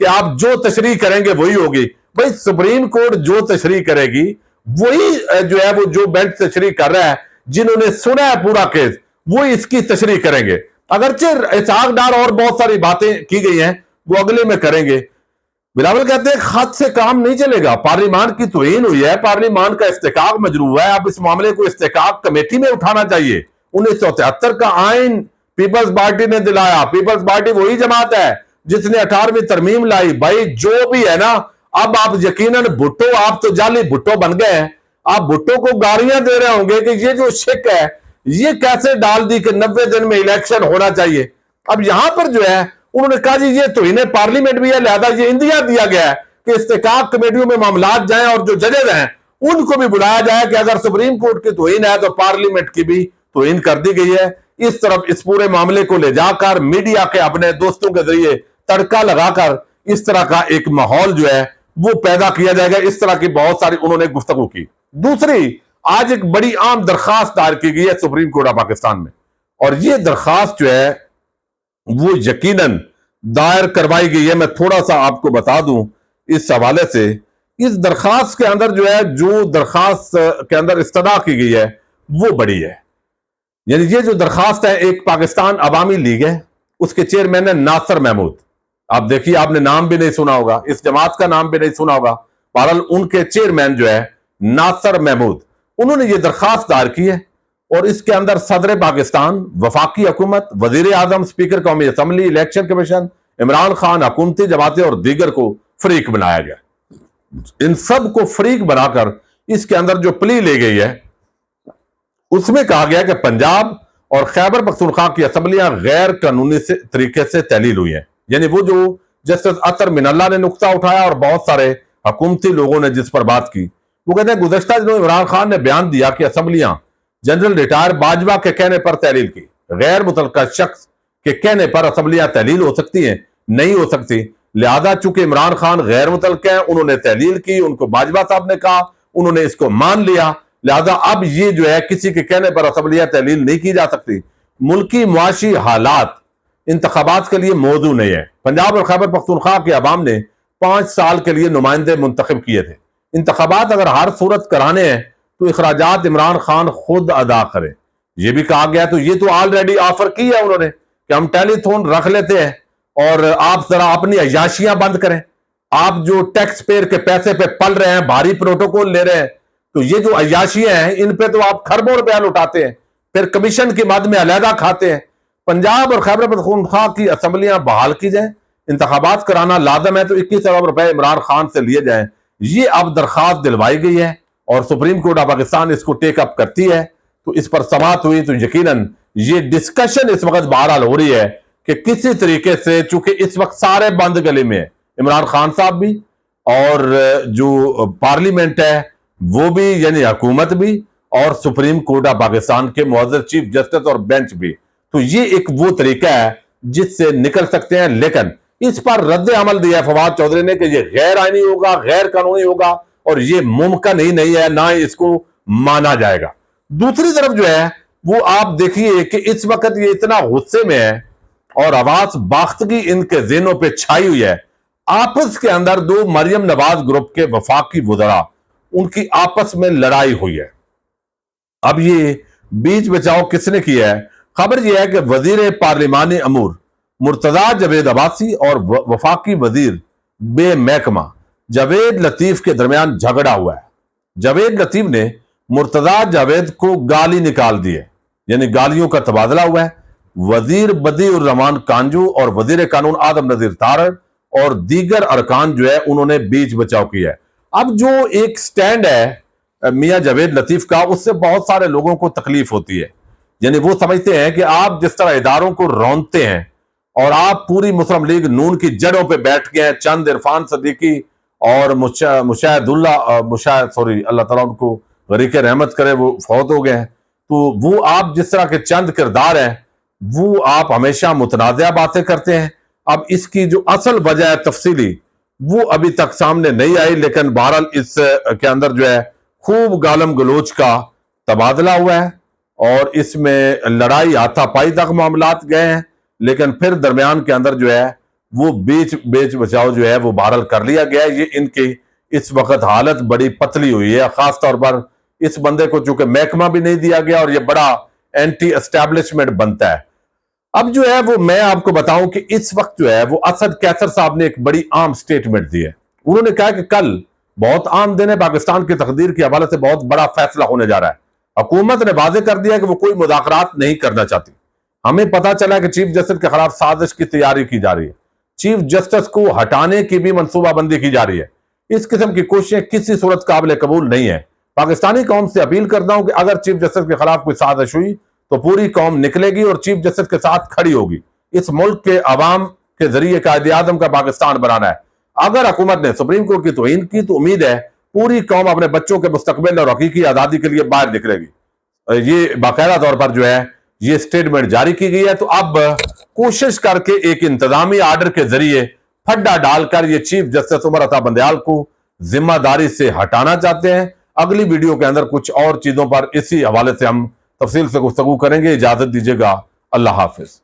کہ آپ جو تشریح کریں گے وہی ہوگی. بھائی سپریم کورٹ جو تشریح کرے گی وہی جو ہے وہ جو بینچ تشریح کر رہا ہے, جنہوں نے سنا ہے پورا کیس, وہ اس کی تشریح کریں گے. اگرچہ اسحاق ڈار اور بہت ساری باتیں کی گئی ہیں وہ اگلے میں کریں گے. بلاول کہتے ہیں خط سے کام نہیں چلے گا, پارلیمان کی توہین ہوئی ہے, پارلیمان کا استحقاق مجروح ہے, اب اس معاملے کو استحقاق کمیٹی میں اٹھانا چاہیے. 1973 کا آئین پیپلز پارٹی نے دلایا. پیپلز پارٹی وہی جماعت ہے جس نے 18ویں ترمیم لائی. بھائی جو بھی ہے نا, اب آپ یقیناً بھٹو, آپ تو جعلی بھٹو بن گئے ہیں, آپ بھٹو کو گالیاں دے رہے ہوں گے کہ یہ جو شک ہے یہ کیسے ڈال دی کہ 90 دن میں الیکشن ہونا چاہیے. اب یہاں پر جو ہے انہوں نے کہا جی یہ توہین پارلیمنٹ بھی ہے, لہذا یہ اندیا دیا گیا ہے کہ استحقاق کمیٹیوں میں معاملات جائیں اور جو ججز ہیں ان کو بھی بلایا جائے کہ اگر سپریم کورٹ کی توہین ہے تو پارلیمنٹ کی بھی توہین کر دی گئی ہے. اس طرف اس پورے معاملے کو لے جا کر میڈیا کے اپنے دوستوں کے ذریعے تڑکا لگا کر اس طرح کا ایک ماحول جو ہے وہ پیدا کیا جائے گا. اس طرح کی بہت ساری انہوں نے گفتگو کی. دوسری, آج ایک بڑی عام درخواست دائر کی گئی ہے سپریم کورٹ آف پاکستان میں, اور یہ درخواست جو ہے وہ یقیناً دائر کروائی گئی ہے. میں تھوڑا سا آپ کو بتا دوں اس حوالے سے. اس درخواست کے اندر جو ہے, جو درخواست کے اندر استدعا کی گئی ہے وہ بڑی ہے. یعنی یہ جو درخواست ہے, ایک پاکستان عوامی لیگ ہے, اس کے چیئرمین ہے ناصر محمود. آپ دیکھیے, آپ نے نام بھی نہیں سنا ہوگا, اس جماعت کا نام بھی نہیں سنا ہوگا, بہرحال ان کے چیئرمین جو ہے ناصر محمود, انہوں نے یہ درخواست دائر کی ہے. اور اس کے اندر صدر پاکستان, وفاقی حکومت, وزیر اعظم, اسپیکر قومی assembly, election commission, Imran Khan, حکومتی جماعتیں اور دیگر کو فریق بنایا گیا. ان سب کو فریق بنا کر اس کے اندر جو پلی لے گئی ہے اس میں کہا گیا کہ پنجاب اور خیبر پختونخوا کی اسمبلیاں غیر قانونی طریقے سے تحلیل ہوئی ہیں. یعنی وہ جو جسٹس اطہر من اللہ نے نقطہ اٹھایا اور بہت سارے حکومتی لوگوں نے جس پر بات کی, وہ کہتے ہیں گزشتہ دنوں عمران خان نے بیان دیا کہ اسمبلیاں جنرل ریٹائر باجوہ کے کہنے پر تحلیل کی. غیر متعلقہ شخص کے کہنے پر اسمبلیاں تحلیل ہو سکتی ہیں, نہیں ہو سکتی. لہذا چونکہ عمران خان غیر متعلق ہیں, انہوں نے تحلیل کی, ان کو باجوہ صاحب نے کہا, انہوں نے اس کو مان لیا, لہذا اب یہ جو ہے کسی کے کہنے پر اسمبلیاں تحلیل نہیں کی جا سکتی. ملکی معاشی حالات انتخابات کے لیے موضوع نہیں ہے. پنجاب اور خیبر پختونخوا کے عوام نے 5 سال کے لیے نمائندے منتخب کیے تھے. انتخابات اگر ہر صورت کرانے ہیں تو اخراجات عمران خان خود ادا کریں. یہ بھی کہا گیا, تو یہ تو آلریڈی آفر کی ہے انہوں نے کہ ہم ٹیلی تھون رکھ لیتے ہیں اور آپ ذرا اپنی عیاشیاں بند کریں. آپ جو ٹیکس پیئر کے پیسے پہ پل رہے ہیں, بھاری پروٹوکول لے رہے ہیں, تو یہ جو عیاشیاں ہیں ان پہ تو آپ خربوں روپیہ لٹاتے ہیں, پھر کمیشن کی مد میں علیحدہ کھاتے ہیں. پنجاب اور خیبر پختونخوا کی اسمبلیاں بحال کی جائیں, انتخابات کرانا لازم ہے تو 21 ارب روپے عمران خان سے لیے جائیں. یہ اب درخواست دلوائی گئی ہے اور سپریم کورٹ آف پاکستان اس کو ٹیک اپ کرتی ہے, تو اس پر سماعت ہوئی. تو یقیناً یہ ڈسکشن اس وقت بہرحال ہو رہی ہے کہ کسی طریقے سے, چونکہ اس وقت سارے بند گلے میں ہیں, عمران خان صاحب بھی اور جو پارلیمنٹ ہے وہ بھی, یعنی حکومت بھی, اور سپریم کورٹ آف پاکستان کے معزز چیف جسٹس اور بینچ بھی. تو یہ ایک وہ طریقہ ہے جس سے نکل سکتے ہیں. لیکن اس پر رد عمل دیا فواد چودھری نے کہ یہ غیر آئینی ہوگا, غیر قانونی ہوگا, اور یہ ممکن ہی نہیں ہے, نہ اس کو مانا جائے گا. دوسری طرف جو ہے وہ آپ دیکھیے کہ اس وقت یہ اتنا غصے میں ہے اور آواز باختگی ان کے ذہنوں پہ چھائی ہوئی ہے. آپس کے اندر دو مریم نواز گروپ کے وفاقی وزراء, ان کی آپس میں لڑائی ہوئی ہے. اب یہ بیچ بچاؤ کس نے کیا ہے؟ خبر یہ ہے کہ وزیر پارلیمانی امور مرتضی جاوید عباسی اور وفاقی وزیر بے محکمہ جاوید لطیف کے درمیان جھگڑا ہوا ہے. جاوید لطیف نے مرتضی جاوید کو گالی نکال دی ہے, یعنی گالیوں کا تبادلہ ہوا ہے. وزیر بدیع الرحمان کانجو اور وزیر قانون آدم نذیر تارڑ اور دیگر ارکان جو ہے انہوں نے بیچ بچاؤ کیا ہے. اب جو ایک سٹینڈ ہے میاں جاوید لطیف کا, اس سے بہت سارے لوگوں کو تکلیف ہوتی ہے. یعنی وہ سمجھتے ہیں کہ آپ جس طرح اداروں کو رونتے ہیں اور آپ پوری مسلم لیگ نون کی جڑوں پہ بیٹھ گئے ہیں, چند عرفان صدیقی اور مشاہد اللہ تعالیٰ ان کو غریق رحمت کرے, وہ فوت ہو گئے ہیں, تو وہ آپ جس طرح کے چند کردار ہیں وہ آپ ہمیشہ متنازعہ باتیں کرتے ہیں. اب اس کی جو اصل وجہ ہے تفصیلی وہ ابھی تک سامنے نہیں آئی, لیکن بہرحال اس کے اندر جو ہے خوب گالم گلوچ کا تبادلہ ہوا ہے اور اس میں لڑائی ہاتھا پائی تک معاملات گئے ہیں, لیکن پھر درمیان کے اندر جو ہے وہ بیچ بچاؤ جو ہے وہ بہرحال کر لیا گیا ہے۔ یہ ان کی اس وقت حالت بڑی پتلی ہوئی ہے، خاص طور پر اس بندے کو چونکہ محکمہ بھی نہیں دیا گیا اور یہ بڑا اینٹی اسٹیبلشمنٹ بنتا ہے۔ اب جو ہے وہ میں آپ کو بتاؤں کہ اس وقت جو ہے وہ اسد کیسر صاحب نے ایک بڑی عام سٹیٹمنٹ دی ہے۔ انہوں نے کہا کہ کل بہت عام دن ہے، پاکستان کی تقدیر کے حوالے سے بہت بڑا فیصلہ ہونے جا رہا ہے۔ حکومت نے واضح کر دیا کہ وہ کوئی مذاکرات نہیں کرنا چاہتی۔ ہمیں پتا چلا کہ چیف جسٹس کے خلاف سازش کی تیاری کی جا رہی ہے، چیف جسٹس کو ہٹانے کی بھی منصوبہ بندی کی جا رہی ہے۔ اس قسم کی کوششیں کسی صورت قابل قبول نہیں ہے۔ پاکستانی قوم سے اپیل کرتا ہوں کہ اگر چیف جسٹس کے خلاف کوئی سازش ہوئی تو پوری قوم نکلے گی اور چیف جسٹس کے ساتھ کھڑی ہوگی۔ اس ملک کے عوام کے ذریعے قائد اعظم کا پاکستان بنانا ہے۔ اگر حکومت نے سپریم کورٹ کی توہین کی تو امید ہے پوری قوم اپنے بچوں کے مستقبل اور حقیقی آزادی کے لیے باہر نکلے گی۔ یہ باقاعدہ طور پر جو ہے یہ سٹیٹمنٹ جاری کی گئی ہے۔ تو اب کوشش کر کے ایک انتظامی آرڈر کے ذریعے پھڈا ڈال کر یہ چیف جسٹس عمر عطا بندیال کو ذمہ داری سے ہٹانا چاہتے ہیں۔ اگلی ویڈیو کے اندر کچھ اور چیزوں پر اسی حوالے سے ہم تفصیل سے گفتگو کریں گے۔ اجازت دیجیے گا، اللہ حافظ۔